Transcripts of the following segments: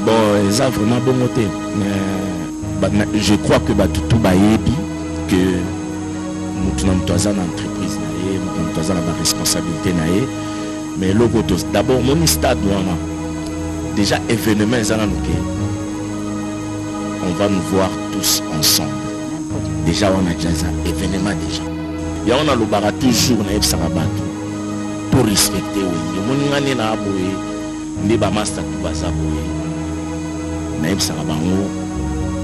Bon, ça vraiment bon côté. Mais je crois que tout baébi que nous avons une entreprise, nous avons une responsabilité. Mais l'autre, d'abord, mon stade, déjà événement, on va nous voir tous ensemble. Déjà, on a déjà un événement déjà. Et on a le bar toujours na Ebsarabat pour respecter. Mon ngani na aboye, ne ba master tout baza boye. Na Ebsarabat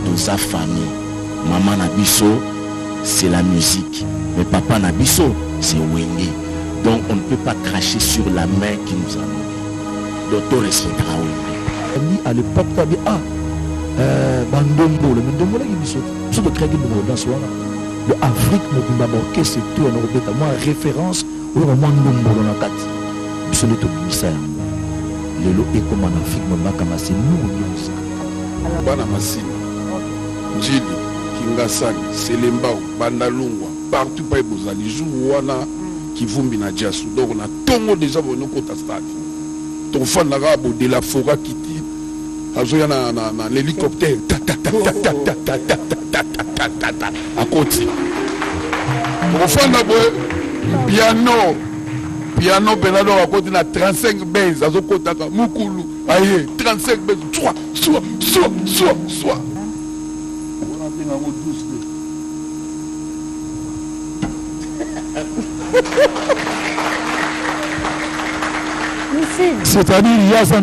dans sa famille, maman na biso, c'est la musique. Mais papa na biso, c'est Wenge. Donc on ne peut pas cracher sur la main qui nous a nourris. Donc on respectera Wenge. À l'époque, tu as dit, Bandombo, le Bandombo, il y a créé dans ce le Afrique, c'est tout en Europe. Moi, référence au Bandombo dans la carte. C'est le tout ministère. Le lot est comme en Afrique, c'est nous. Bana Massine, Djili, Kingasani, Selembao, Bandalungwa, partout pas Bozali, Jouana, Kivumbi na Djassou. Donc on a tout déjà pour nous côté stade. Ton fan de la forêt qui tire. L'hélicoptère à côté. Piano Benado à côté de 35 baises à côté de Mukulu. Aïe, 35 baises. Soit. C'est-à-dire, il y a ça.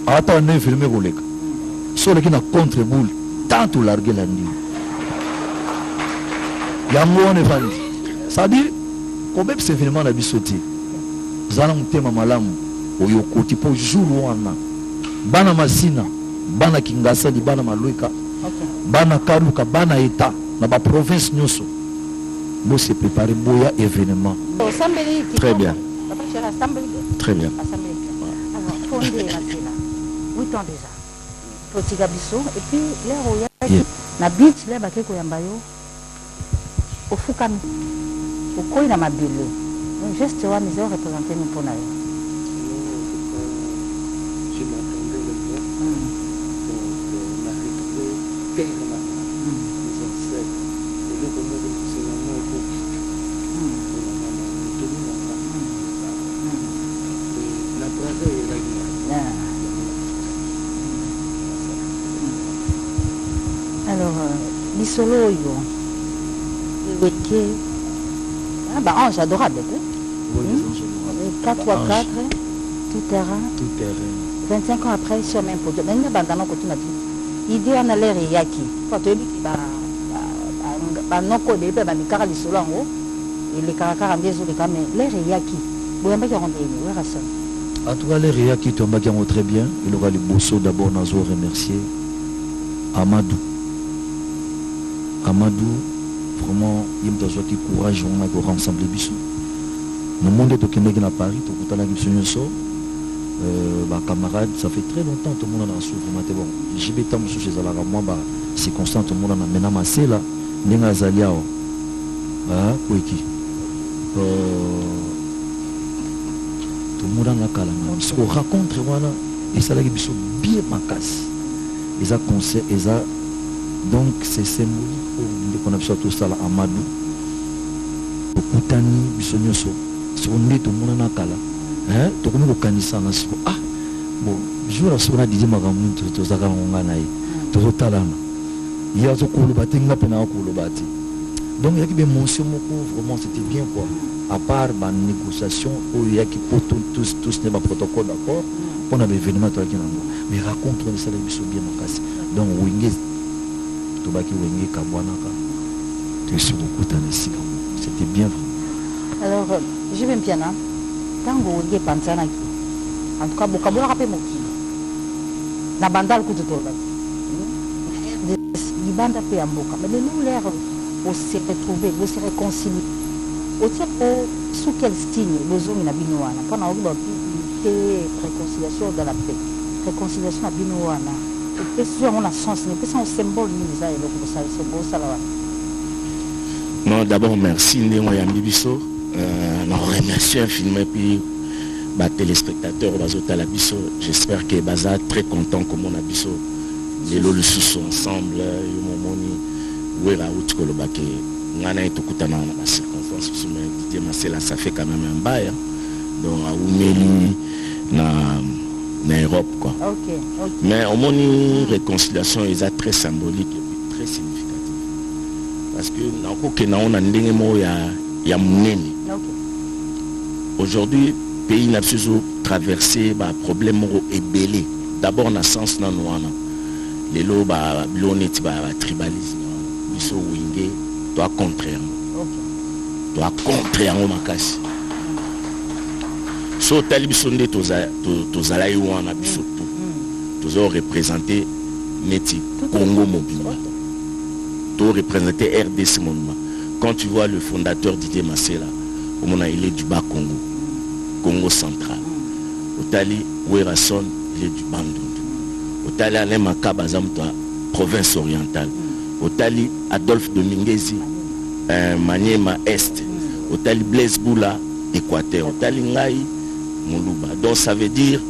Attends, on est filmé pour les sur les qui n'a contre-boule, tant ou larguer la nuit. Il y a un mot en évangile. C'est-à-dire, quand même, c'est finalement la bissoté. Nous allons un thème à malam, au yokoti, pour jour où on a. Bana Masina, Bana Kingasani, Bana Malouika, Bana Karuka, Bana Eta, dans la province Nyoso. Moi, c'est préparé, Boya événement. Très bien. Très bien. 8 ans déjà. Protiga biso et puis les royaumes na beach les bakeko yambayo ofukami okoi na mabele. Geste wa misé représenter nous pour na yo. Je m'attendais le bien. Donc on a retrouvé tellement les ancêtres et le bonheur de c'est l'amour pour la brave et la guerre. Alors, Bissolo, ange adorable. 4 x 4, tout terrain. 25 ans après, sur le même podium. L'idée en a l'air yaki. Quand tu dis que les caractères des autres, mais l'air yaki. En tout cas, l'air yaki tombe très bien. Il aura les bossos d'abord, nous allons remercier Amadou. Amadou, vraiment, il y a qui courage pour rassembler Bissou. Nous monde est au Québec à Paris, tout le temps, camarades, ça fait très longtemps tout le monde a souffert. Bon, j'ai des temps chez Zalara, moi, c'est constant, tout le monde a maintenant massé là, Nenga Zaliao. Ah, Kweki. Tout le monde a la calme. Ce qu'on raconte, voilà, et ça l'a bien ma casse. Ils ont conseil, ils ont. Donc c'est symbolique qu'on a besoin de tout ça là, Amadou. Au Koutani, Bissonyoso. Si on est tout le monde en Kala. Hein? Tout le monde au Kanissa. Ah, bon, je vais vous dire, Magamoun, tout ça, on a tout le talent. Il y a tout le bâti, il y a tout le bâti. Donc il y a des mentions, vraiment c'était bien quoi. À part la négociation, il y a qui pour tous n'est pas protocole d'accord. On a des événements qui mais raconte ça, les bien en casse. Donc, Wenge. C'était bien. Alors, je vais bien. Quand vous voyez Pansana, en tout cas, vous avez rappelé mon qui. La bandale coup de tour. Les bandes à paix en boca. Mais nous, l'air, vous se retrouvez, vous se réconciliez. Au tiers, sous quel style vous avez une binoana. Pendant que vous avez réconciliation dans la paix. Réconciliation à binoana. Non, d'abord merci Néo Yambibiso. On remercie infiniment puis bah, téléspectateurs bazotala biso, j'espère que baza très content comme on a biso les le sous ensemble yo momoni wera utkolo bake ngana etokutana na ba circonstances mais Didier Masela ça fait quand même un bail donc à Oumeli na Europe quoi. Ok. Mais au moni réconciliation est très symbolique et très significative parce que na on a ndenge mo ya munene. Ok. Aujourd'hui pays n'a pas traversé ba problème et belé d'abord na sens na noana les lots ba blonet ba tribalisme biso wingé doit contraire en makasi so tali biso nde tozala yo wana biso tozo représenter neti Congo mobimba to représenter RDC mobimba. Quand tu vois le fondateur Didier Masela il est du bas Congo central. Otali Werason, il est du Bandundu. Otali Alain Makaba Zamtoa, province orientale. Otali Adolphe Dominguezi, Maniema Est. Otali Blaise Boula, Équateur. Otali Ngai, Moulouba. Donc ça veut dire,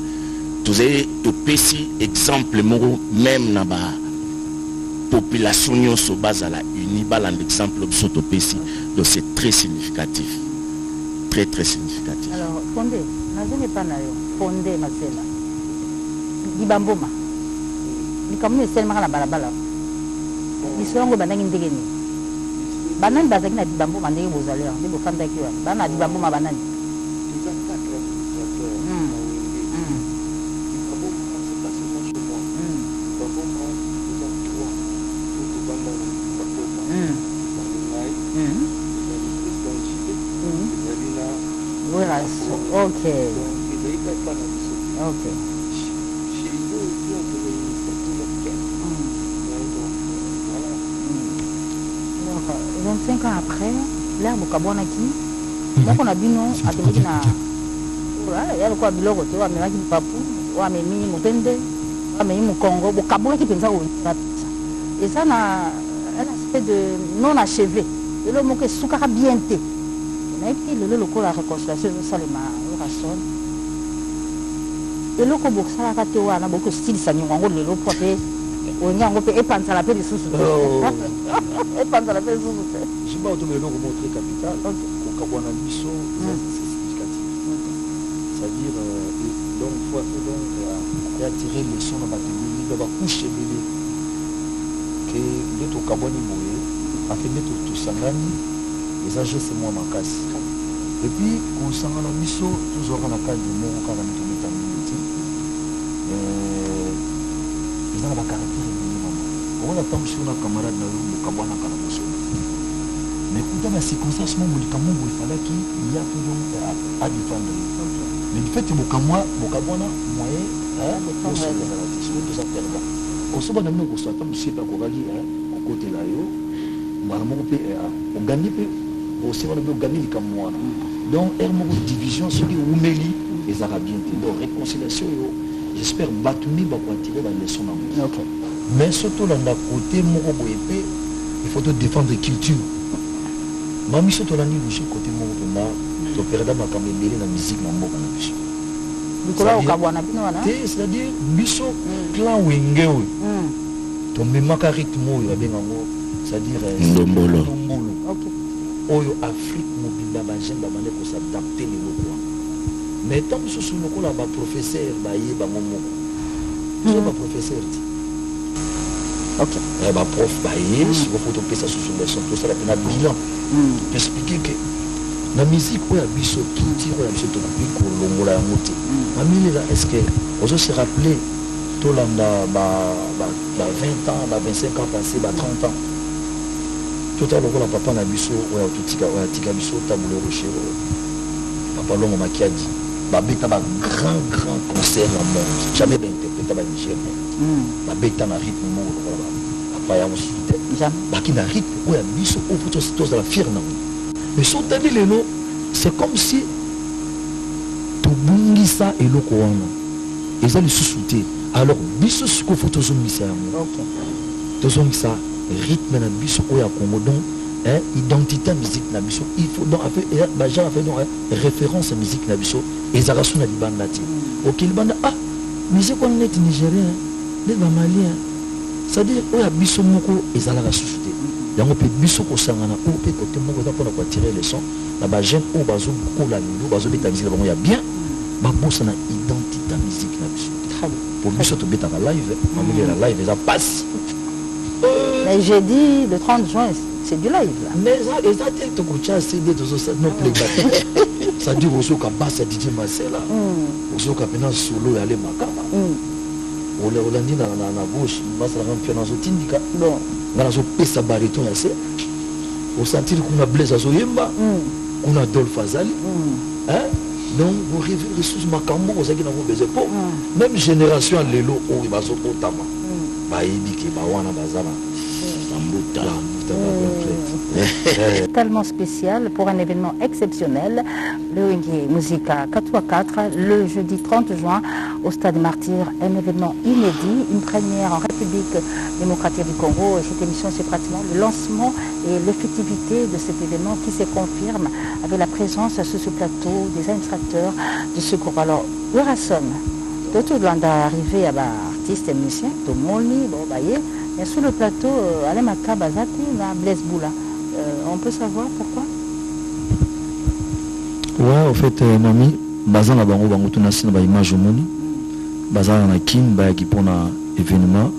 tous les petits exemples, même dans la population se base à la unie, l'exemple de Pessi. Donc c'est très significatif. Très significatif. Alors, Fondé, nazongi pas na yo. Fondé Masela. Dibamboma. Likamune selma na balabala. Bisongo bandangi ndegeni. Banani bazaki na dibamboma ndenge bozaleur, ndebo fanda kiwa. Bana dibamboma banani. Ok. Donc, 25 ans après, là, Bokabouana qui, moi, on a vu non, à Dominique, il y a le quoi, Biloko, tu vois, mais là, qui papou, ouais, mais mi, Mopende, ouais, mais mi, Congo, Bokabouana qui pense ça. Et ça, un aspect de non achevé. Et le mot que Soukara bien té. Et puis, le loco, la réconciliation, ça, les rason. Et le cobo, ça, la catéo, on a beaucoup de style, ça, nous, on a le loco, on a un peu épandé à la paix de sous. Épandé à la paix de sous. Je ne sais pas où le loco montré capital. Au Kabouana Bisso, c'est significatif. C'est-à-dire, donc, il faut attirer les sons dans la catégorie, d'avoir couché bébé. Que l'autre au Kabouani Moé, a fait mettre tout ça, les agents, c'est moi, ma casse. Et puis, on s'en a mis sur toujours dans la case de mon caractère de métamorphose. Ils ont la caractère de on attend sur la camarade de Kabouana Karamoso. Mais écoutez, dans la circonstance, il fallait qu'il y a toujours à défendre. Mais du fait que Kabouana, moyen, on se les a dit, on se on se bat dans le côté là, on gagne aussi on a gagné comme moi. Donc division sur les Oumeli les Arabiens. Donc réconciliation, j'espère Batoumi va tirer la leçon. Mais surtout là côté il faut défendre la culture. Mami surtout là ni côté Morobo to perda ma kamembele na musique na mboka na biso. C'est-à-dire biso clan wengewe. Tombe maka rythme oyo bengango, c'est-à-dire ndombolo. OK. Oyo Afrique mobile ba jemba mané ko s'adapter les locaux. Mais tant que sous le là ba professeur ba yeba momo. C'est ba professeur. OK. Ba prof ba yé, si vous photo pesa sous une leçon tout ça la pena bilan. Expliquer que la musique où a biso tout tire la biso to ko longola moté. Amini là est-ce que on se rappeler tout là ba 20 ans, ba 25 ans passé, ba 30 ans. Tout à l'heure la papa na biso ou ya tutika ou ya tika biso tabule rocher. Papa longo makiadi. Ba beta ba grand concert dans le monde. Jamais d'interpréter ba Niger. Ba beta na rythme mo voilà. Papa ya musite. Ba ki na rythme ou ya biso au photo dans la firna. Mais son tabi lelo, c'est comme si tu bungisa et le koana. Ils ont le sous-souté. Alors, biso suko photo zombisa. OK. Tozongisa rythme na biso oya Congo donc identité musique na biso il faut donc baja fait donc référence à musique na biso ezarasu na libanda ti OK libanda musique on net nigérien les malien c'est-à-dire oya biso moko ezalaka susu te yango pe biso ko sangana o pe côté moko za pona ko tirer les sons na ba jeune o bazo ko la lilo bazo beta musique bango ya bien ba bossa na identité musique na biso très bien pour biso to beta la live la live ça passe mais j'ai dit le 30 juin c'est du live là. Mais ça te coacha CD de ça non playback. Ça dit Rosso ka basse DJ Marcela. Rosso ka pena solo ya le makaba. On dit na gauche, basse la rampe na zo tindika. Bon, na zo pesa bariton ya se. Au sentir kuna Blaise Azoyemba. Kuna Dolph Azali. Hein? Donc vous rêvez ressources makambo aux qui n'ont besoin pour même génération lelo o bazo potama. Ba yebike ba wana bazana. Tellement spécial pour un événement exceptionnel, le Wenge Musica 4x4, le jeudi 30 juin au Stade des Martyrs, un événement inédit, une première en République démocratique du Congo. Et cette émission, c'est pratiquement le lancement et l'effectivité de cet événement qui se confirme avec la présence sur ce plateau des administrateurs de ce groupe. Alors, Werason, tout le monde d'arriver à artiste et musicien, Tomoni, Bobaye. Et sur le plateau, Alemaka Bazati, Blaise Boula. On peut savoir pourquoi? Ouais, en fait, Mami, Bazan la bango bango tunasi na ba image moni. Bazan na kin ba qui pour un événement.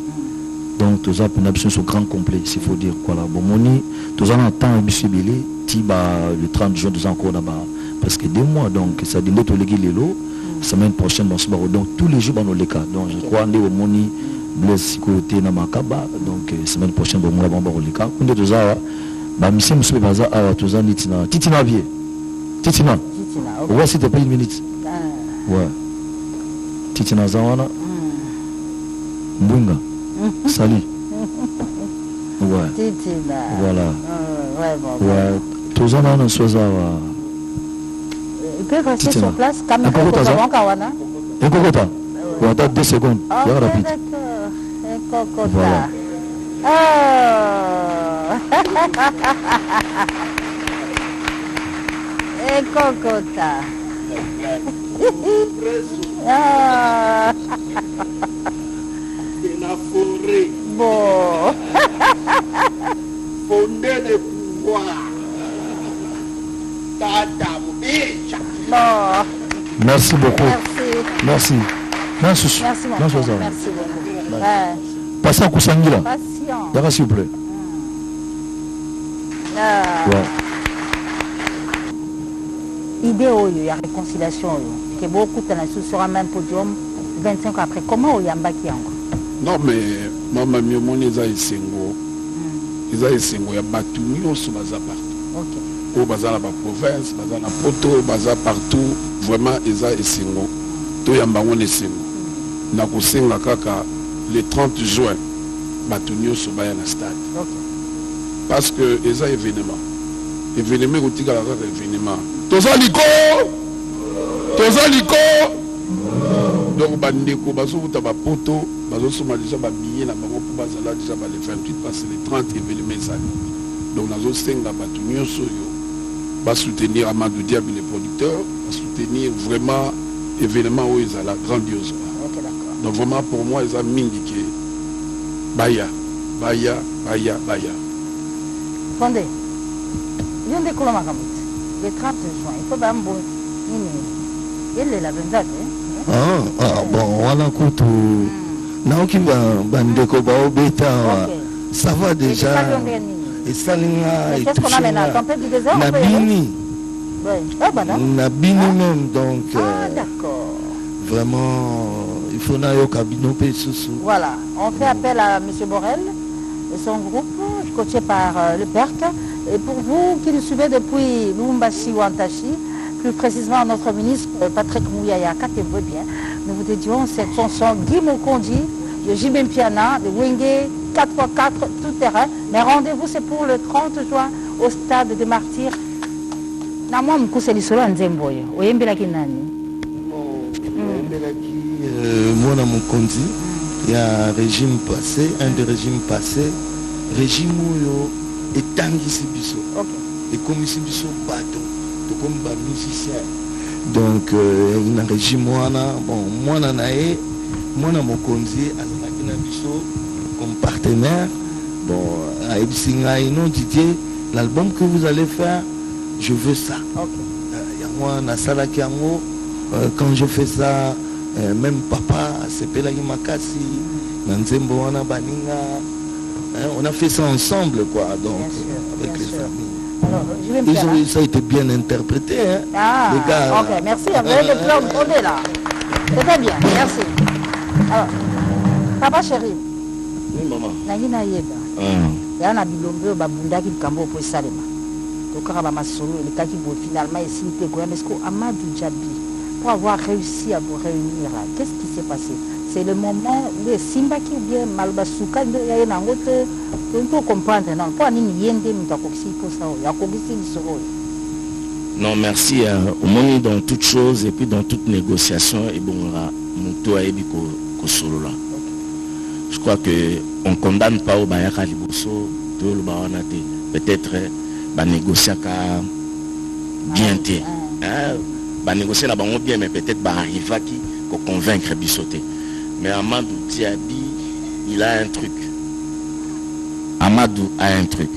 Donc tous ça pour un grand complet, s'il faut dire quoi là. Bon moni, tous ça en temps bisibili, tiba le 30 juin tous encore là-bas presque 2 mois donc ça dit tout les lelo. Semaine prochaine dans ce bar donc tous les jours dans le cas. Donc je crois ndé au moni Blaise côté na makaba donc semaine prochaine bon moi bon le cas. Kunde tous ça ba monsieur monsieur baza a tous ça titina bien. Titina. Ouais, c'était pas 1 minute. Ouais. Titina Zawana. Mbunga. Salut. Ouais. Titina. Voilà. Ouais, bon. Ouais. Tous en ont chose à. Ils peuvent rester sur place. Caméra Kawana. Et Kokota. Ouais, attends 2 secondes. Ok, rapide. d'accord. Et Kokota. Voilà. Oh. Et Kokota. Ah. De la forêt. Bon. Fondé de pouvoir. Tata Moubicha. Bon. Merci beaucoup. Merci. Merci. Merci. Merci, mon Merci. frère. Merci beaucoup. Ouais. Passez à Kousangila. Patient. D'accord, s'il vous plaît. Ah. Ouais. Idée il y a réconciliation que beaucoup de sur un même podium 25 ans après. Comment il y a un bac Non mais maman mieux mon eza esengo. Eza esengo ya batu nyonso baza partout. OK. Au baza na ba province, baza na poto, baza partout, vraiment eza esengo. To yamba ngone esengo. Na kosenga kaka le 30 juin batu nyonso baya na stade. OK. Parce que eza événement. Événement kotika la kaka événement. Toza liko donc bandeko bazobuta bapoto bazosoma déjà babillet na bango mpo bazala déjà le 28 parce que le 30 événement ezali donc nazosenga bato nyonso oyo basoutenir Amadou Diaby le producteur basoutenir vraiment événement oyo ezala grandiose. OK, d'accord. Donc vraiment pour moi eza mingi ke baya Fondé. Yo ndeko makambo. Le 30 juin, il faut un bon. Il est la benzade. Bon, voilà, écoute, naoki bandeko baobeta ça va déjà. Et ça qu'est-ce qu'on a maintenant? Tempête du désert? Nabini. Nabini même, donc. Ah, d'accord. Vraiment, il faut nayo kabino pe sous. Voilà, on fait appel à M. Borel et son groupe, coaché par le PERC. Et pour vous qui nous suivez depuis Lumbashi ou Antachi, plus précisément notre ministre Patrick Mouyaya, Katebwe bien, nous vous dédions cette chanson Guy Mokondi, de Jimem Piana, de Wenge, 4x4, tout terrain. Mais rendez-vous, c'est pour le 30 juin au Stade des Martyrs. Namwa Mkouseli Solo Nzemboyo, Oyembelaki Nani? Moi, mon Kondi, il y a un régime passé, un des régimes passés, régime où etangisi biso ekomisi biso bato tokomi bamusicien donc na régime wana bon mwana na ye mwana mokonzi azalaki na biso comme partenaire bon ayebisi ngai non Didier l'album que vous allez faire je veux ça yango nasalaki yango quand je fais ça même papa asepelaki makasi na nzembo wana baninga on a fait ça ensemble quoi donc avec les familles. Alors, ça a été bien interprété hein, les gars. Ok, merci. Vous avez le plan de là. C'était bien, merci. Alors, papa chéri. Oui maman. Nangina yeba. Yana bilombe babundaki kambo po salema. Tokara ba masolo le kaki bo finalement esinte ko parce que Amadou Djabi pour avoir réussi à vous réunir là. Qu'est-ce qui s'est passé? C'est le moment le Simba qui bien malbasuka ya na ngote on peut comprendre non pas ni yende mutakoksi pour ça ya kokisi lisoro. Non merci au monde dans toute chose et puis dans toute négociation et bon muto ayebi ko solo là. Je crois que on condamne pas au bayaka liboso to le bawana te peut-être ba négocier ka bien te hein ba négocier na bango bien mais peut-être ba arriver qui ko convaincre bisoté. Mais Amadou Diaby, il a un truc. Amadou a un truc.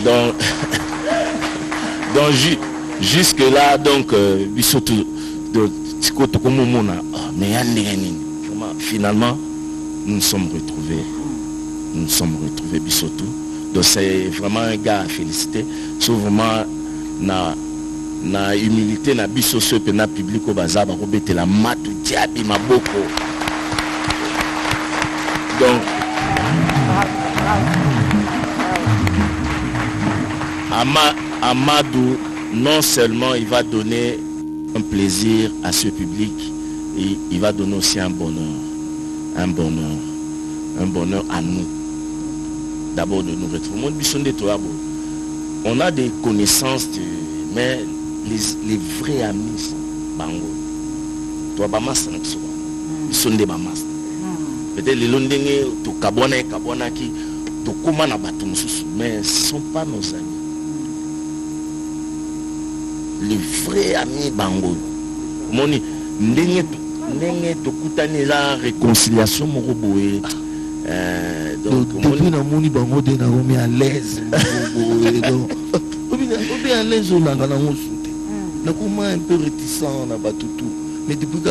Donc, jusque là, donc, finalement, nous nous sommes retrouvés. Nous nous sommes retrouvés, Bissotou. Donc, c'est vraiment un gars à féliciter. C'est vraiment na humilité na biso so pe na public au bazar ba robete la Amadou Diaby maboko donc Amadou non seulement il va donner un plaisir à ce public et il va donner aussi un bonheur à nous d'abord de nous retrouver on a des connaissances mais les vrais amis bango toi ba mas na so sonde ba mas peut-être les londenge to kabona ki to kuma na batu mususu mais ce sont pas nos amis les vrais amis bango moni ndenge to kutani la réconciliation moko boye donc depuis na moni bango de na romi à l'aise donc obi à l'aise on a na ngosu un peu réticent na batutu mais depuis que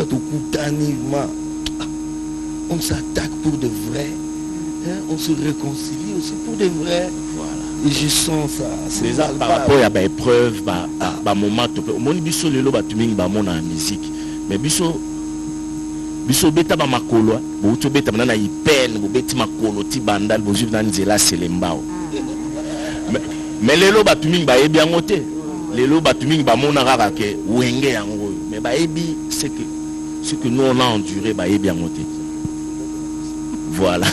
on s'attaque pour de vrai hein? On se réconcilie aussi pour de vrai voilà et je sens ça c'est ça par rapport à épreuve moment mon biso lelo batuming ba mona musique mais biso beta ba makolo bo to beta na ipene bo beti makolo ti bandal bo juve na nzela selembao mais lelo batuming ba yebi angote lelo batuming ba mona rara ke wenge yango mais ba yebi c'est que nous on a enduré ba yebi angote voilà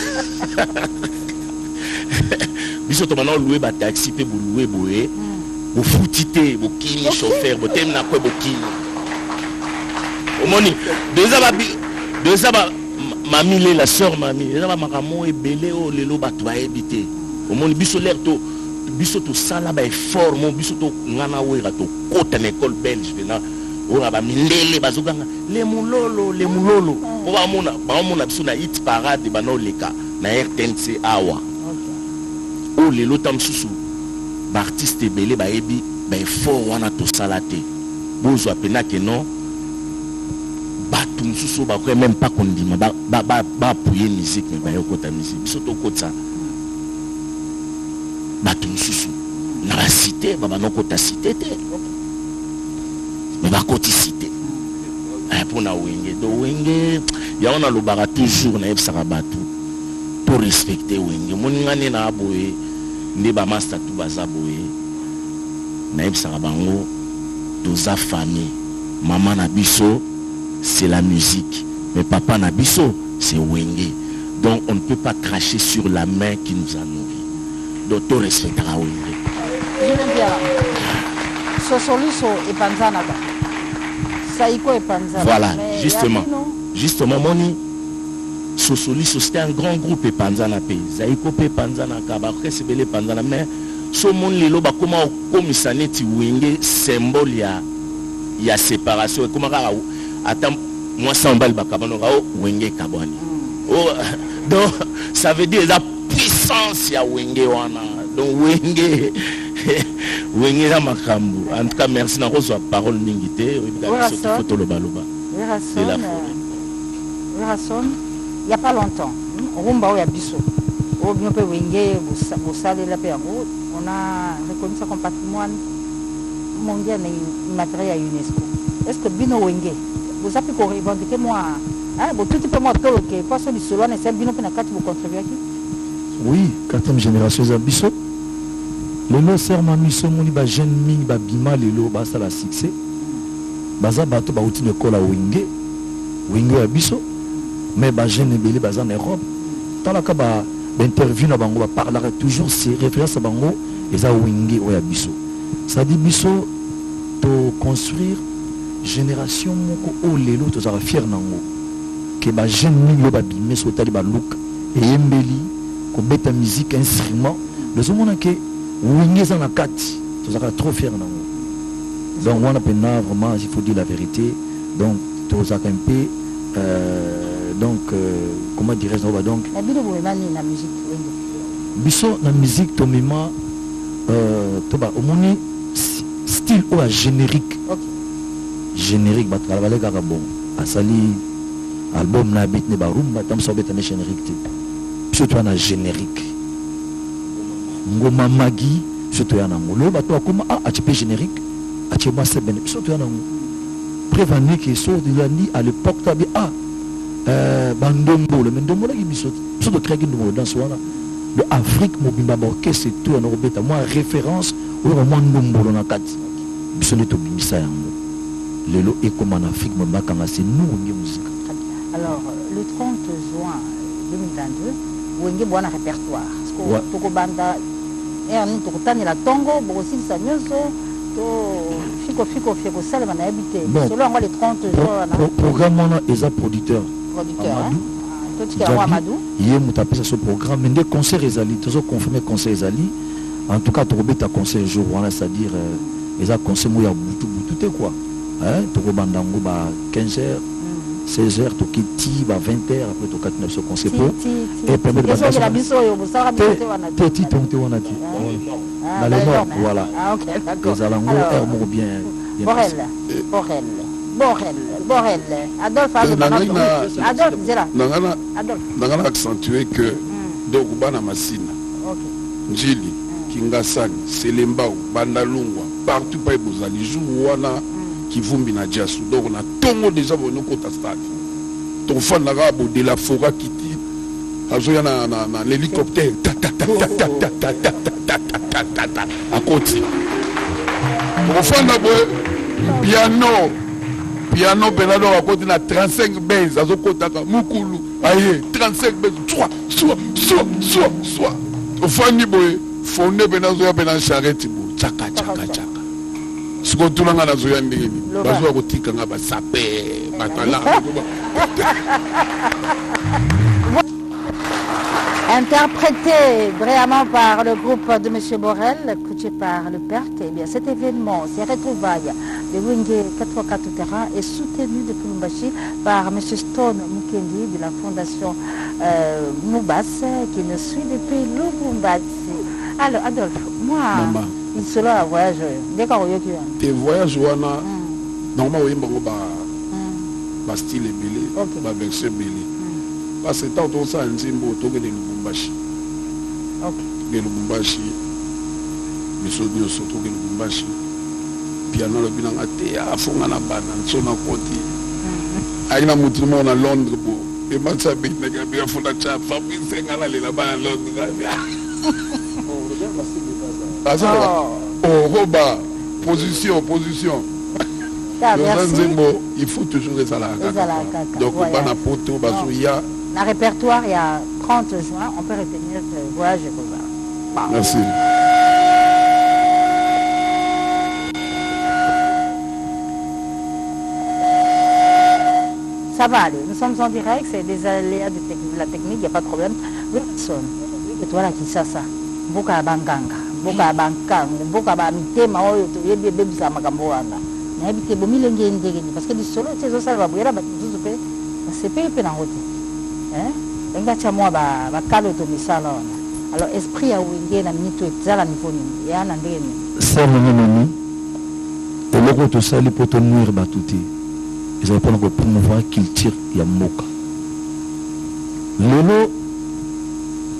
biso to maintenant louer ba taxi pe bo louer boé bo foutité bo kini chauffeur bo tem na ko bo kini au moni déjà ba mamile la sœur mami déjà ba makamo ebele o lelo ba to ba ebité au moni biso l'air to biso to sala ba effort mon biso to ngana wera to kota na école belge na ora ba mindele bazoganga le mulolo o ba mona biso na hit parade ba no leka na RTNC awa o lelo tam susu ba artiste belé ba ebi ba effort wana to sala te bozo apena ke non ba tum susu ba ko même pas kondima ba appuyer musique mais ba yokota musique biso to kota bato mususu na la cité baba noko ta cité te mais ba koti cité pour na wenge do wenge ya on a lobara toujours na ebsaka bato pour respecter wenge moningane na aboye ndi ba master tu baza boye na ebsaka bango toza famille maman na biso c'est la musique mais papa na biso c'est wenge donc on ne peut pas cracher sur la main qui nous a nourris. D'auto respectera oui. Je veux dire, Sosoliso et Panzanaba. Saïko et Panzanaba. Voilà, justement. Justement, moni. Sosoliso, c'était un grand groupe epanzana pe. Zaiko pe panzana kaba kesebele panzana mais so mon lelo ba comment komisa neti wenge symbole ya séparation comment ka attends moi ça on va le bakabano ka wenge kabani. Oh donc ça veut dire la puissance ya wenge wana. Donc wenge wenge la makambu. En tout cas merci na reçoit parole ningité photo le baloba. C'est la folie. Il n'y a pas longtemps, Rumba ou Bisso, on a reconnu ça comme patrimoine mondial et immatériel à UNESCO. Est-ce que Bino Wenge, vous avez pu revendiquer moi, tout petit peu moi, que poisson du Solon et c'est Bino Penacati vous contribuez à qui? Oui, 4e génération de Bisso. Le nom serment Misso Moni, jeune Ming, Bima, le lot, ça la succès. Baza Bato, Bauti de Kola Wenge, Wenge à Bisso. Mais les jeunes belé en Europe tant que interview na bango parlera toujours ces références à bango et ça wingi ou biso ça dit biso to construire génération moko o lelo to za fier nango que ba jeune mingi ba bimé so tali ba look et embeli ko beta musique instrument les hommes que wingi za na kati to za trop fier nango donc on a peine vraiment il faut dire la vérité donc to za un peu donc comment dirais-je donc la musique biso la musique to mima toba omoni style ou générique générique ba travailler kaka bon asali album na bit ne ba rumba tam so beta ne générique te biso to na générique ngoma magi biso to na ngolo ba to kuma a tu peux générique a tu moi c'est ben biso to na prévenir que so de l'année à l'époque tabi bandombo le mendombo la biso so de créer une dans wana le Afrique mobimba orchestre tout en robeta moi référence au moment ndombo na kati biso le to bimisa yango lelo et comme en Afrique mobimba kanga c'est nous ngi musique. Alors le 30 juin 2022 wenge bwana répertoire parce que toko banda ni toko tani la tongo bosi sa nyoso to fiko sale bana habité selon moi le 30 juin programme on a eza producteur Amadou. Il y a un ce programme, mais des concerts ezali, toujours confirmé concert ezali. En tout cas, tu as concert jour, c'est-à-dire, ils ont concert où il y a tout quoi. Hein, tu as 15h, 16h, tu as 20h, après tu as 4 concert pour. Et permet de passer. Dans le nord, voilà. Ah, ok, d'accord. Les alengours, bien. Borel, Adolphe Zera. Nangana accentuer que donc bana masina. Njili, Kingasani, Selembao, Bandalungwa, partout pas bozali jour wana kivumbi na Diasu. Donc on a tongo déjà bon kota stade. Ton fan na rabo de la forêt qui tire. Azoya na l'hélicoptère. À côté. Ton fan na piano penado à côté na 35 base azo kotaka mukulu aye 35 base soit ofani boy fonde penazo ya pena charrette bo chaka siko tulanga nazo ya ndini bazo kotika nga ba sape batala. Interprété brillamment par le groupe de M. Borel, coaché par le PERT, eh bien cet événement, ces retrouvailles de Wenge 4x4 terrain est soutenu depuis Lubumbashi par M. Stone Mukendi de la fondation Moubas qui nous suit depuis Lubumbashi. Alors Adolphe, moi, il sera un voyage. Tes voyages, normalement, il y a un style belé, un verset belé. Parce que tant qu'on s'en zimbo, on tourne de Lubumbashi. De Lubumbashi, les soldats surtout de Lubumbashi. Piano le bilan à terre, à fond à la banane, sur la côté. Aïe na mutumo à Londres, et moi ça bête, mais il y a fond à tcha, Fabrice Sengala là-bas à Londres. Oh, Roba, position. Il faut toujours les salades. Donc, on va na poto, basoya. Dans le répertoire, il y a 30 juin, on peut retenir le voyage de Rosa. Merci. ça va aller. Nous sommes en direct, c'est des aléas de la technique, il n'y a pas de problème. Wilson, et toi là qui ça, Mboka Banganga, Mboka Bankango, Mboka Bamitema, Oyo, Bebisa Magamboana. N'habitez pas mille parce que du solo, c'est ça, va bouillir, c'est payé peu dans route. Alors, esprit a oublié la minute et la niveau, il y a un andré. C'est mon ami. Et le tout ça, les potes noirs batoutés. Ils ont pas encore promouvoir qu'ils tirent Yamoka. Lolo,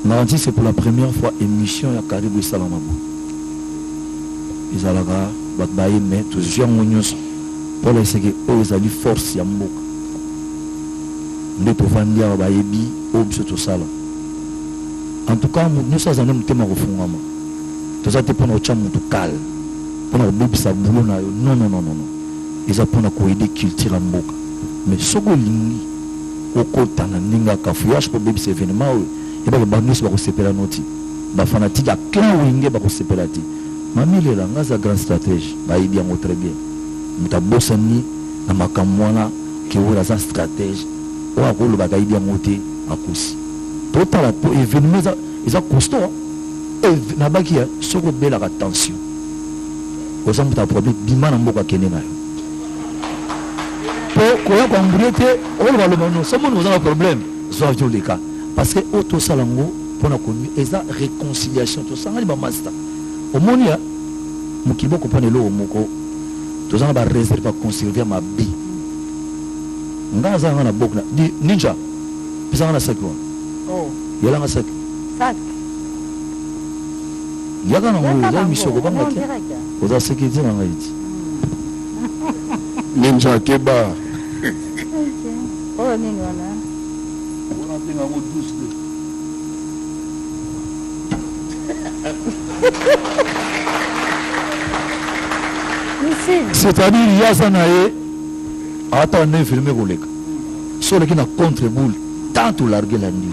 Nardi, c'est pour la première fois émission à Caribou Salamabou. Ils allaient battre, mais tous les gens pour essayer de les force Yamoka. Nous pouvons dire que nous sommes en tout cas, nous sommes en train de faire des choses. Nous sommes en train de faire des calme. Pour nous faire des boulot. Non, non, non, non. Ils ont pour aider culture en boka. Mais ce que nous avons fait, nous avons fait pour ces événements. Nous avons fait pour séparer nos petits. Les fanatiques ont clairement pour séparer. Mamie, il y a une grande stratégie. Nous avons bien très bien. Nous avons bossé dans ma caméra qui est une stratégie. Nous avons bien monté en course. Total événement ils ont costaud et nabaki soko bela attention aux hommes ta problème bima na mboka kenena pour quoi combrete on va le monde ça nous a un problème zoavio les cas parce que auto salango pour na connu eza réconciliation tout ça ngali ba master au monia mukibo ko panelo moko tout ça ba réserve pour conserver ma vie ngaza ngana bokna di ninja pisa ngana sekwa. Oh. Il y a un sac. Sac. Il y a un mission qui est en sécurité dans Haïti. Ninja Keba. Oh, Ningwana. On a bien un mot douce. C'est-à-dire, il y a Zanaé. Attendez, filmer vos legs. Sur les qui n'a contre-boule. Tant tout larguer la nuit.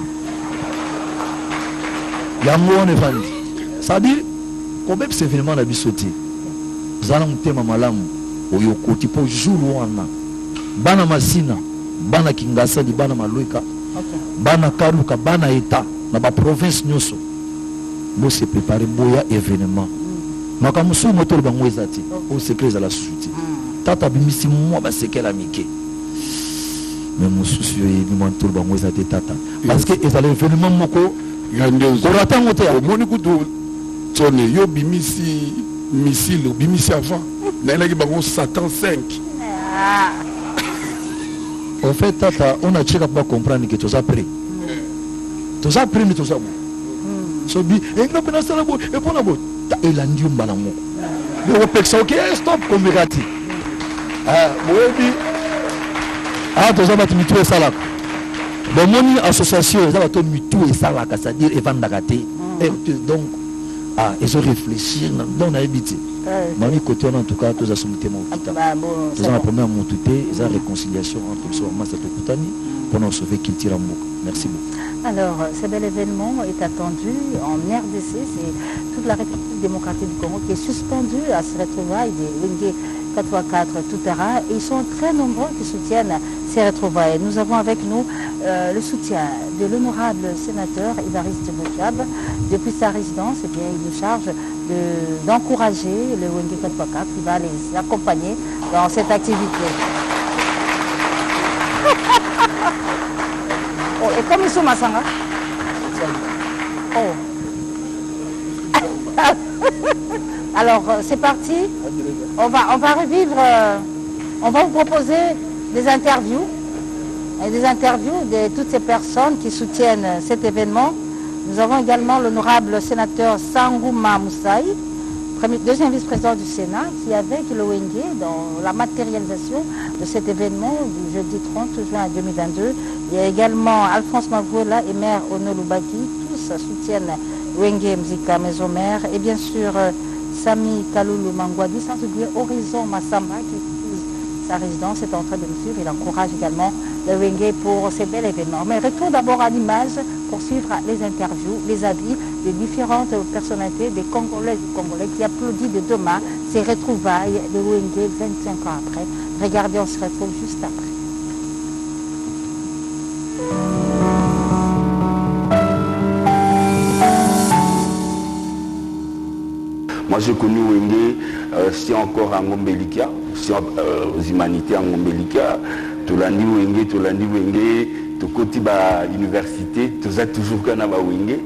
Yango on est vendu. C'est-à-dire, quand même ces événements n'a pas sauté. Nous allons thème malamu. Oyo koti po jour wana. Bana masina, bana kingasa di bana maluika. Bana karuka, bana eta. Na ba province nyoso. Bo se préparer boya événement. Makamusu moto bango ezati. Au secret à la société. Tata bimisi moi ba seke la mike. Mais mon souci est de tout le bango ezati tata. Parce que ils allaient événement moko. Grandiose. Au Monikutu, yo bimisi missile, bimisi avant. Naïlaki bango Satan 5. En fait, tata, on a checké pour comprendre que tout ça pris. Tout ça pris, mais tout ça bon. So bi, et non pas ça là bon, et pour la bon. Et l'andium balango. Le pexa ok, stop comme gati. Ah, oui. Ah, tout ça va te mutuer ça là. Dans mon association, ils ont tout et ça là, c'est-à-dire ils vendent la gâté. Donc, ils ont réfléchi, donc on a habité. Mami côté en tout cas, tous les assommés ils ont la première montée, ils ont la réconciliation entre les soins et Kutani pour nous sauver qu'il tire en boucle. Merci beaucoup. Alors, ce bel événement est attendu en RDC, c'est toute la République démocratique du Congo qui est suspendue à ce retrouvailles des Wenge 4x4 tout terrain. Et ils sont très nombreux qui soutiennent ces retrouvailles. Nous avons avec nous le soutien de l'honorable sénateur Évariste Bochab. Depuis sa résidence, eh bien, il nous charge d'encourager le Wenge 4x4 qui va les accompagner dans cette activité. Oh, et comme ils sont Massanga. Oh. Alors, c'est parti. On va revivre, on va vous proposer des interviews de toutes ces personnes qui soutiennent cet événement. Nous avons également l'honorable sénateur Sangouma Moussaï, deuxième vice-président du Sénat, qui est avec le Wenge dans la matérialisation de cet événement du jeudi 30 juin 2022. Il y a également Alphonse Mavola et maire Ono Lubaki, tous soutiennent Wenge Mzika Maison Mère, et bien sûr Sami Kaloulou Mangwadi, sans oublier Horizon Massamba qui épouse sa résidence, est en train de me suivre. Il encourage également le Wenge pour ces bels événements. Mais retour d'abord à l'image pour suivre les interviews, les avis des différentes personnalités des Congolais et du Congolais qui applaudissent de demain ces retrouvailles de Wenge 25 ans après. Regardez, on se retrouve juste après. j'ai connu Wenge, c'est encore à Ngombelika, c'est aux humanités à Ngombelika. Tolandi Wenge, Tokoti ba université, tout ça toujours qu'on a Wenge.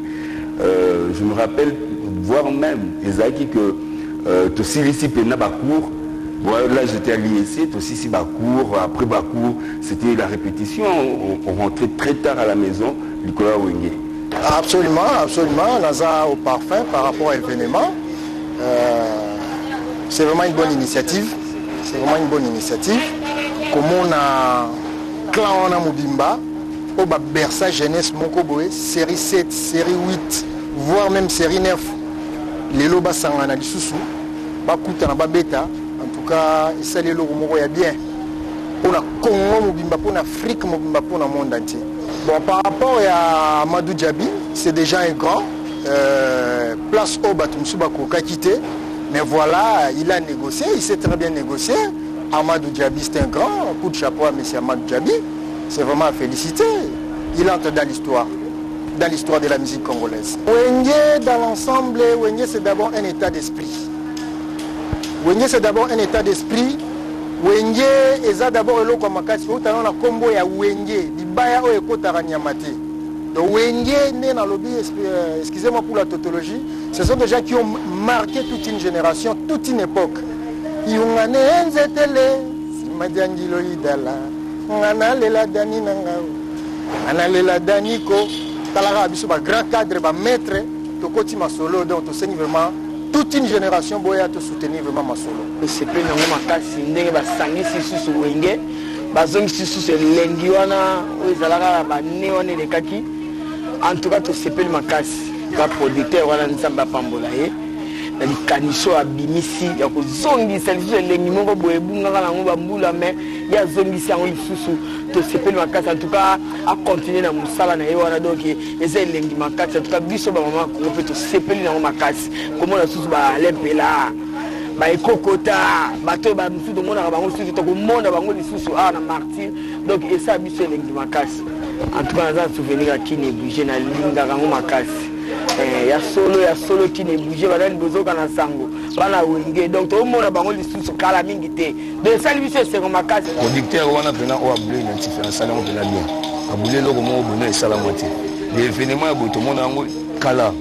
Je me rappelle voir même Ezaki que aussi ici pena Bakour. Bon, là j'étais à l'IEC, aussi ici Bakour, après Bakour, c'était la répétition, on rentrait très tard à la maison, Nicolas Wenge. Absolument, absolument. Naza au parfum par rapport à l'événement. C'est vraiment une bonne initiative. C'est vraiment une bonne initiative. Comme on a clan en Mobimba, au Bersa Jeunesse Monkoboé, série 7, série 8, voire même série 9. Les lobas sangana du Soussou, Bakuta na Babeta. En tout cas, ça les lobos moya bien. Pour la Congo Mobimba, pour l'Afrique Mobimba, pour le monde entier. Bon, par rapport à Amadou Djabi, c'est déjà un grand. Place au Batumsoubako Kakité. Mais voilà, il a négocié, il s'est très bien négocié. Amadou Djabi, c'est un grand. Un coup de chapeau à M. Amadou Djabi. C'est vraiment à féliciter. Il entre dans l'histoire de la musique congolaise. Wenge, dans l'ensemble, Wenge, c'est d'abord un état d'esprit. Wenge, c'est d'abord un état d'esprit. Wenge, c'est d'abord le Makasi. Vous avez un combo ya Wenge. Baya o ekotara nyamate. Donc Wenge né dans lobby, excusez-moi pour la tautologie, ce sont des gens qui ont marqué toute une génération, toute une époque. Yungane enzetele, simadiangilo idala, ngana lela dani nangao, ngana lela dani ko, talara biso ba grand cadre, ba maître, tokoti masolo, donc to seni vraiment toute une génération boya te soutenir vraiment masolo. C'est plus nango makasi ndenge ba sangi sisu Wenge. Bazong sisu c'est lengi wana ezalaka ba ne wana lekaki en tout cas to sepel makasi ba producteur wana nzamba pambola ye na likaniso abimisi ya kozongisa lisusu lengi moko boye bungaka nango bambula mais ya zongisi yango lisusu to sepel makasi en tout cas a continuer na musala na ye wana donc eza lengi makasi en tout cas biso ba mama ko pe to sepel nango makasi komona susu ba lempela ba ekokota bato ba musu domona bango susu to komona bango lisusu na martyr donc esa biso elengi makasi en tout cas naza souvenir ya kini bouger na linga bango makasi ya solo kini bouger badani bozoka na sango bana Wenge donc to mona bango lisusu kala mingi te de sali biso esengo makasi producteur wana pena o abule identifier salon de la bien abule loko mo bono esala moitié l'événement ya boto mona ngo kala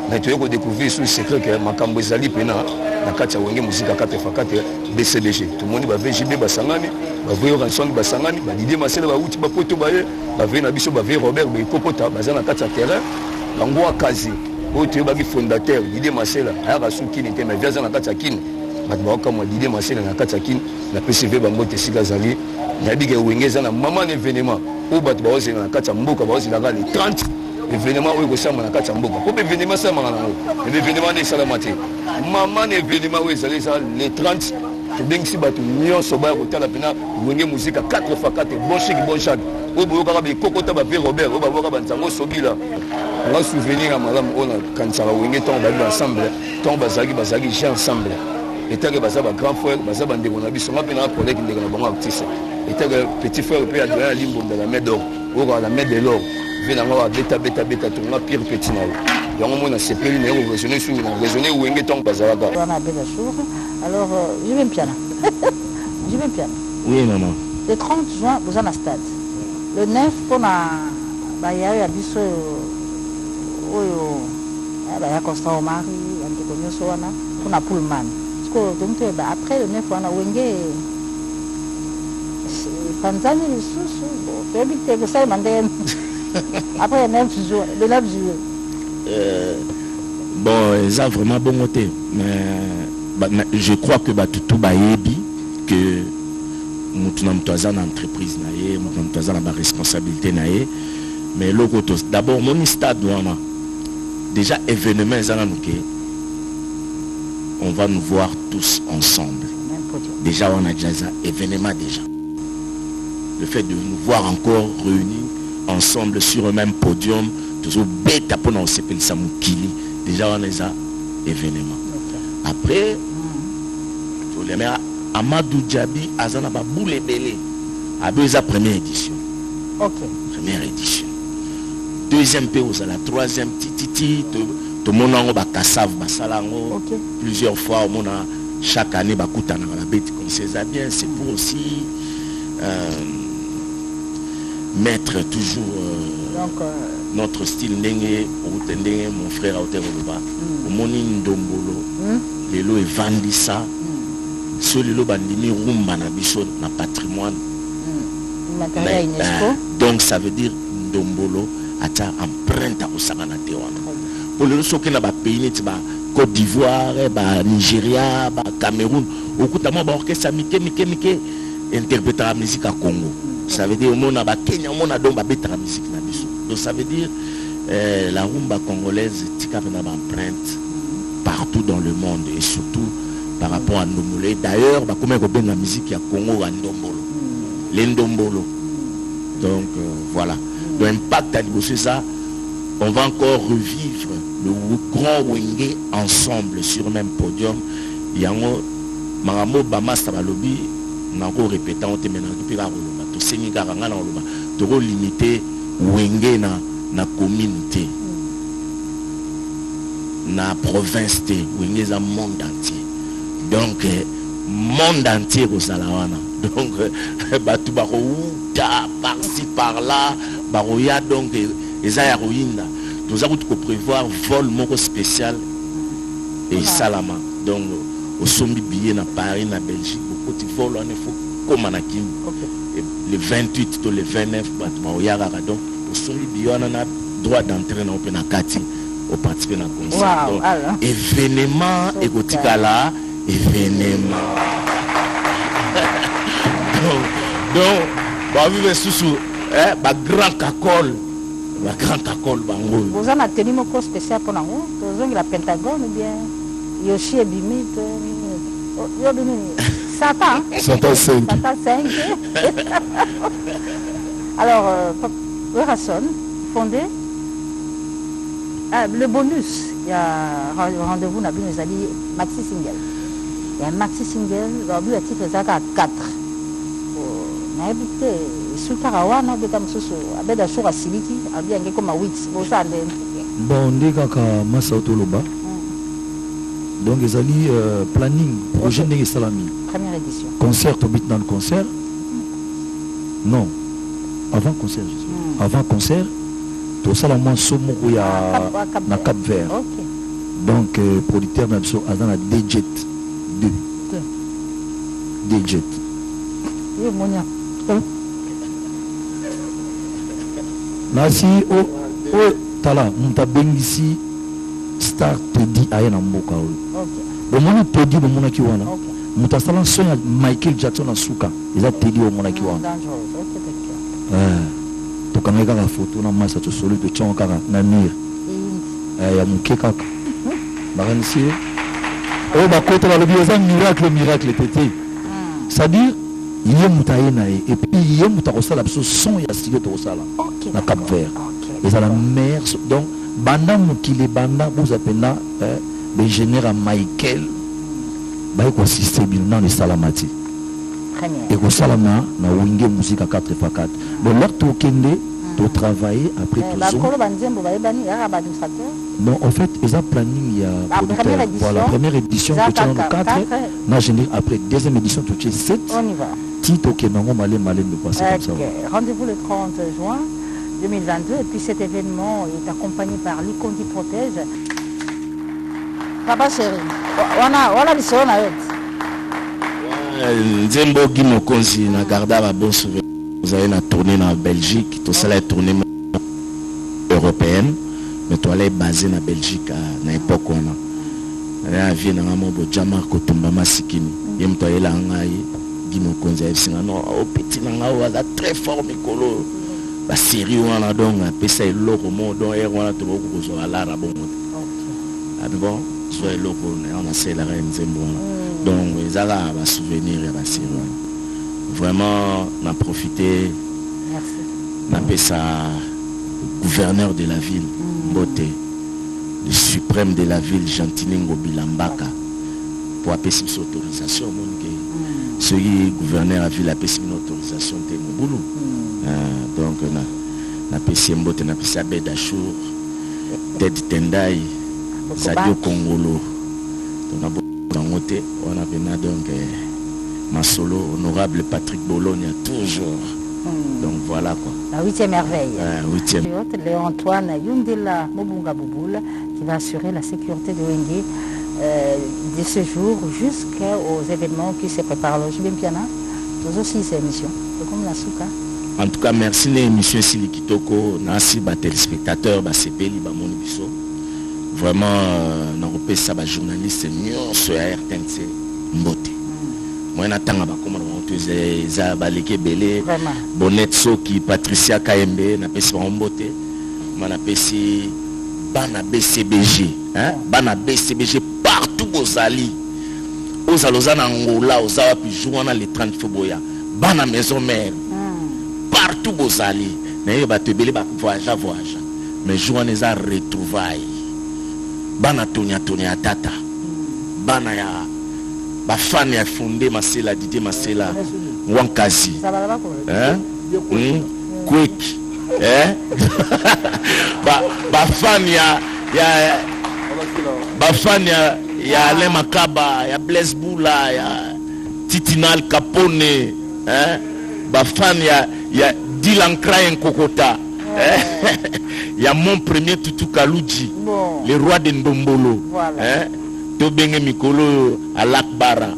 mais tu as découvert ce secret que makambo ezali pena na kati ya Wenge musique 4x4 BCDG tout le monde va VJB basangani va voir ranson basangani ba Didier Masela ba uti ba poto ba ye ba ve na biso ba ve Robert ba kokota baza na kati ya terrain bango akazi oyo ba fondateur Didier Masela aya suki ni te mais via na kati ya kini bat ba kama Didier Masela na kati ya kini na PCV bango te sika zali na biga Wenge za na mama événement o bat ba ozi na kati ya mboka ba ozi la le 30 événement où il na kati mboka pour événement ça mangango événement ne salamate maman événement où ils les 30 to bengsi batu nyo soba ko tala pena Wenge musique 4x4 bon chic bon chag o boka ba kokota ba ve Robert o ba boka ba nzango sobila on souvenir à madame on quand ça va Wenge ton ba ensemble ton bazagi j'ai ensemble et que baza ba grand frère baza ba ndeko na biso ngapena collègue ndeko na bango artiste et que petit frère peut adrien limbo de la main d'or ou la main de l'or venanga beta tout na pire petit na yango mona sepeli na raisonner sur na raisonner Wenge ton bazalaka alors je vais piano oui maman le 30 juin vous en stade le 9 pour na ba ya biso oyo ba ya Constant Omari ndeko nyoso wana pour na Pullman donc après le 9 wana Wenge Tanzanie le sous que ça mandem après le 9 juillet bon ça vraiment bon côté mais je crois que tout bayebi que mutuna mtoza na entreprise na ye mutuna mtoza na ba responsabilité na ye mais lokoto d'abord mon stade wana déjà événement ça on va nous voir tous ensemble déjà on a déjà ça événement déjà le fait de nous voir encore réunis ensemble sur un même podium toujours bête pour nous s'appelle Samukili déjà on a ça événement après les mères Amadou Djabi azana ba boule belé a sa première édition première édition deuxième pays à la troisième titi tout le monde a cassave basalango Ok. plusieurs fois au monde chaque année bakutana la bête comme c'est bien, c'est pour aussi mettre toujours Donc, notre style ndenge mon frère a été relevé au moni ndombolo lelo evandisa so lelo bandimi rumba na biso na patrimoine matériel UNESCO. donc ça veut dire ndombolo ata empreinte à osaka na te wana pour lelo soki na ba pays neti ba Côte d'Ivoire ba Nigeria ba Cameroun okuta mo ba orchestre mike interpréter la musique à Congo. Ça veut dire au monde à Kenya, au monde à Domba la musique na biso. Donc ça veut dire la rumba congolaise tika na empreinte partout dans le monde et surtout par rapport à Ndombolo. D'ailleurs, bah comment on la musique à Congo à Ndombolo. L'Ndombolo. Donc voilà. L'impact à niveau ça, on va encore revivre le grand Wenge ensemble sur le même podium. Yango Maramo Bamasta Balobi n'a encore répété on te maintenant depuis la Roloba. Tout Seigneur Garanga na Roloba. Tout limité Wenge na communauté. Na province te Wenge za monde entier. Donc monde entier au Salawana. Donc batu barouta par-ci par-là baroya donc ezaya royinda. Nous avons prévoir vol moko spécial et Salama. Donc au sommet billet na Paris na Belgique beaucoup de vol on faut comme à Kim. Le 28 to le 29 baroya donc au sommet billet on a droit d'entrer dans open akati au participer na concert. Wow, donc événement égotikala événement. Donc bah vivre sous grand cacole. La grande cacole bango. Vous en avez tenu mon cours spécial pour nous. Vous avez la Pentagone ou bien Yoshi et Bimit. Satan. Satan 5. Satan 5. Alors, Rasson, fondé. Le bonus, il y a rendez-vous, nous avons dit maxi single. Il y a un maxi single, il y a un titre à 4. On a habité. Sukarawana beta msusu abeda sura siliki abia ngeko ma 8 boza ndene bon ndeka masa otoloba donc ezali planning projet ndenge salami première édition concert au Bitnan concert non avant concert avant concert tout ça la somo ya na Cap Vert OK donc producteur na biso azana Djet 2 Djet yo monia nasi o tala muta bengisi star Teddy ayana mboka oyo bomona Teddy bomona ki wana muta sala sonya Michael Jackson na suka eza Teddy bomona ki wana to kana kaka photo na masa to solo to chon kaka na mire ya muke kaka baranisi o ba kota la lobi eza miracle tete c'est-à-dire il y a mutaïna et puis il y a mutakosala biso son ya studio to sala na Cap Vert et ça la mer donc banda mukile banda vous appelez l'ingénieur Michael ba ko système dans les salamati et ko salama na winge musique à 4x4 donc là to kende to travailler après tout ça non en fait ils ont planning il y a pour la première édition que tu as 4 na général après deuxième édition tu as 7 on y va titre que non malin de passer comme ça rendez-vous le 30 juin 2022 et puis cet événement est accompagné par l'Ikondi Protège. Papa chéri, voilà les sons avec. Nzembo Guimo Konzi na garda ba bon souvenir. Vous avez na tournée en Belgique, tout ça la tournée européenne, mais toi là basé na Belgique na époque on a. Là vient na mambo Jamar Kotumba Masikini. Yem to ela ngai Guimo Konzi singa non au petit nanga wa très fort mikolo. La série on a donc appelé ça le monde donc on a tout beaucoup sur la bon ah bon soit le on a c'est la reine Zembo donc ils ont un souvenir et la série vraiment on a profité on a appelé ça gouverneur de la ville Mbote le suprême de la ville Jantiningo Bilambaka pour appeler cette autorisation ce gouverneur a vu la une autorisation de Moboulou. Donc on a PC Mbote, on a PC Abedachour, Ted Tendai, Sadio Congolo. Donc on a venu donc Masolo, honorable Patrick Bologne toujours. Donc voilà quoi. La 8e merveille. 8e. Léo-Antoine Yundela Mobunga Bouboul qui va assurer la sécurité de Wenge de ce jour jusqu'aux événements qui se préparent. Alors, je vais bien tous aussi ces émissions. Comme la souka. En tout cas, merci l'émission Sili Kitoko, merci les téléspectateurs, les CPL, les vraiment, nous sommes des journalistes sur RTNC Mbote. Moi, je suis un Bonnet Soki, Patricia Kaembe, je suis un Mbote. Je suis un BCBG. Bana BCBG partout aux alliés. Aux Alozana Angola, aux Awapi, jouant les 30 Foboya. Bana maison mère. Partout aux alliés. Mais il va te belé, voyage. Mais jouant les retrouvailles. Bana Tonia Tata. Bana ya. Bafani a fondé Masela, Didi Masela. Wankazi. Quick. Bafani ya. Bafani ya Alain Makaba, ya Blaise Boula, ya Titinal Capone, Bafani ya Dylan Krayen Kokota, ya mon premier Tutu Kalouji, le roi de Ndombolo, Tobenge Mikolo à Lakbara.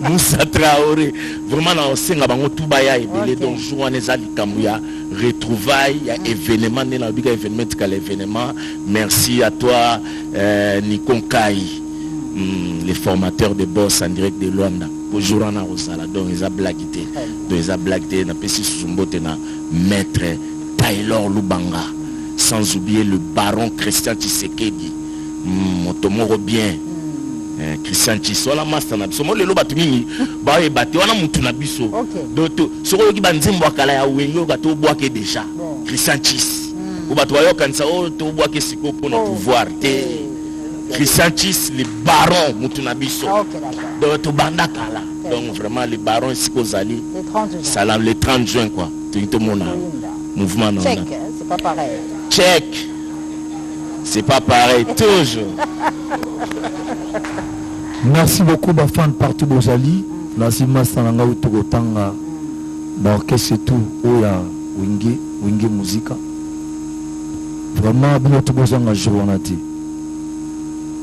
Moussa Traoré, vraiment dans le Senga Bango Toubaya et Belé, donc jouant les Alikamouya, retrouvailles, il y a événement, événement. Merci à toi, Nikon Kai, les formateurs de boss en direct de Luanda. Bonjour Anna Rosala, donc ils ont blaguité, na Pessi Sumbote na maître Taylor Lubanga, sans oublier le baron Christian Tshisekedi, Motomoro bien. Christian Chiso la master na biso mo lelo batu mingi ba e bati wana mutu na biso doto soko ki banzimbo akala ya wenyo gato boake déjà Christian Chis ko batu ayo kanisa o to boake siko pour na pouvoir te Christian Chis le baron mutu na biso doto banda kala donc vraiment le baron siko zali salam le 30 juin quoi tout mon mouvement non c'est pas pareil check c'est pas pareil toujours. Merci beaucoup, ma fan partout Bozali. Merci, Mastananga Utogotanga. L'orchestre et tout. Oya, Winge Musica. Vraiment, bien tout Bozanga Journati.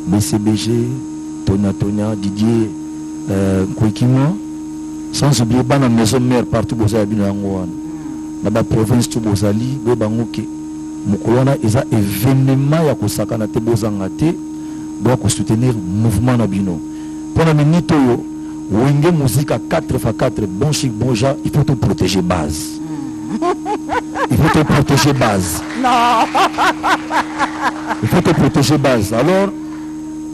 BCBG, Tonia, Didier, Kwekima. Sans oublier, la maison mère partout Bozali. Dans la province de Bozali, Bobangoke. Mokolona, ils ont événement ya kosaka na te Bozanga te. Doit soutenir le mouvement Nabino. Pour la minute, Wenge Musique à 4x4, bon chic, bon genre, il faut te protéger base. Il faut te protéger base. Non. Il faut te protéger base. Alors,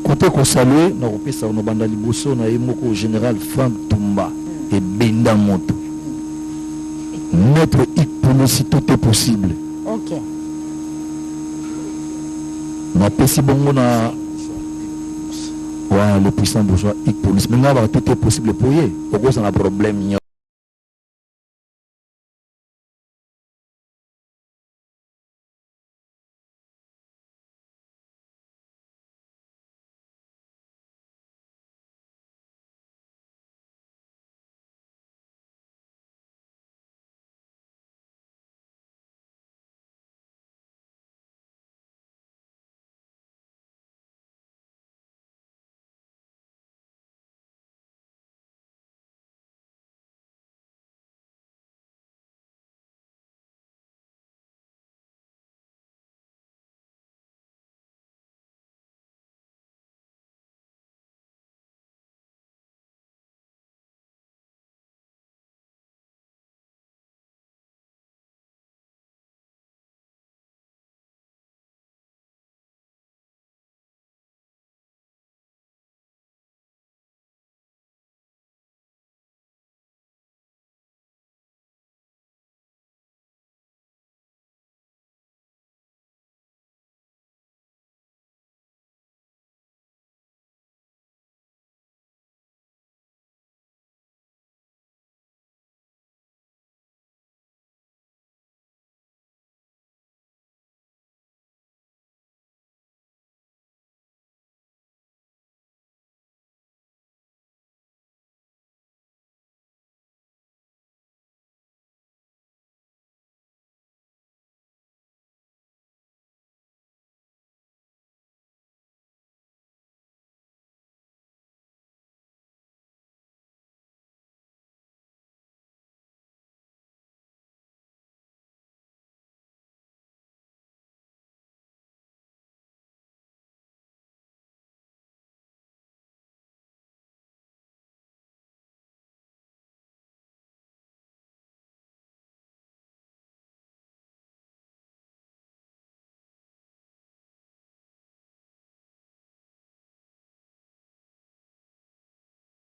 côté qu'on salue, nous avons nos bandes liboso, nous avons au général Franck Toumba et Benda Moto. Mettre Ic pour nous si tout est possible. Ok. Nous avons bon na le puissant bourgeois, il police. Maintenant, tout est possible pour eux. Pourquoi c'est un problème?